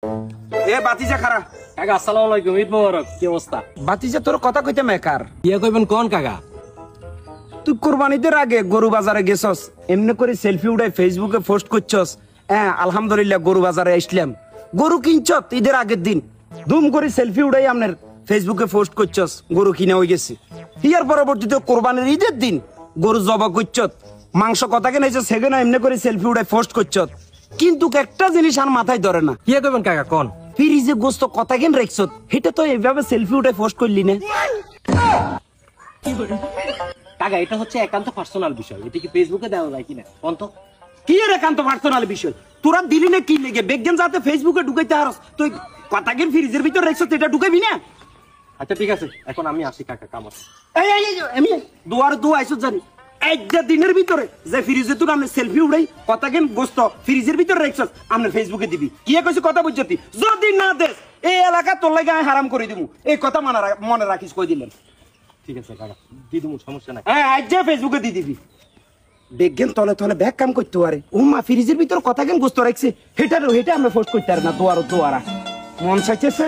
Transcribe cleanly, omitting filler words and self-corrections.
এ বাতিজা খারা। কাকা আসসালামু আলাইকুম, ঈদ মোবারক। কি অবস্থা? বাতিজা তোর কথা কইতে মেকার ইয়া কইবেন কোন কাকা? তুই কোরবানিদের আগে গরু বাজারে গেছস, এমনি করে সেলফি উঠাই ফেসবুকে পোস্ট করছস। হ্যাঁ আলহামদুলিল্লাহ গরু বাজারে আসলাম, গরু কিনছত ঈদের আগের দিন, দুম করে সেলফি উঠাই আপনার ফেসবুকে পোস্ট করছস গরু কিনা হয়ে গেছে। ইয়ার পরবর্তীতে কোরবানির ঈদের দিন গরু জবা করছত, মাংস কথা কেন সেখানে এমনি করে সেলফি উঠাই পোস্ট করছত। কিন্তু একটা জিনিস আর মাথায় ধরে না, ইয়া কইবেন কাকা কোন? ফ্রিজে গোস্ত কথা কেন রাখছত, সেটা তো এইভাবে সেলফি উঠাই পোস্ট করলি না। কাকা এটা হচ্ছে একান্ত পার্সোনাল বিষয়, এটা কি ফেসবুকে দেওয়া যায় কিনা কোন তো? কি এর একান্ত পার্সোনাল বিষয়? তোরা দিলি না কি লেগে বেগেন যাতে ফেসবুকে ঢুকাইতে হারস, তুই কথা কেন ফ্রিজের ভিতর রাখছত এটা ঢুকাবি না? আচ্ছা ঠিক আছে, এখন আমি আসি কাকা, কাম আছে। আমি দুয়ার দু আইসো জানি একটা দিনের ভিতরে যে ফ্রিজে তুই আমি সেলফি উড়াই কথা কেন গোস্ত ফ্রিজের ভিতরে রাখছস আমরা ফেসবুকে দিবি। কি কইছিস কথা বুঝছতি? যদি না দেস এই এলাকা তোর লাগি আমি হারাম করে দিমু, এই কথা মনে রাখিস কই দিলেন। ঠিক আছে কাকা, দি দিমু, সমস্যা নাই। হ্যাঁ আজ যা ফেসবুকে দি দিবি। বেগেন তলে তলে ব্যাগ কাম করতে পারে, ও মা ফ্রিজের ভিতর কথা কেন গোস্ত রাখছে, হেটা আমরা পোস্ট করতে পারি না। দোয়ারা মন চাইতেছে।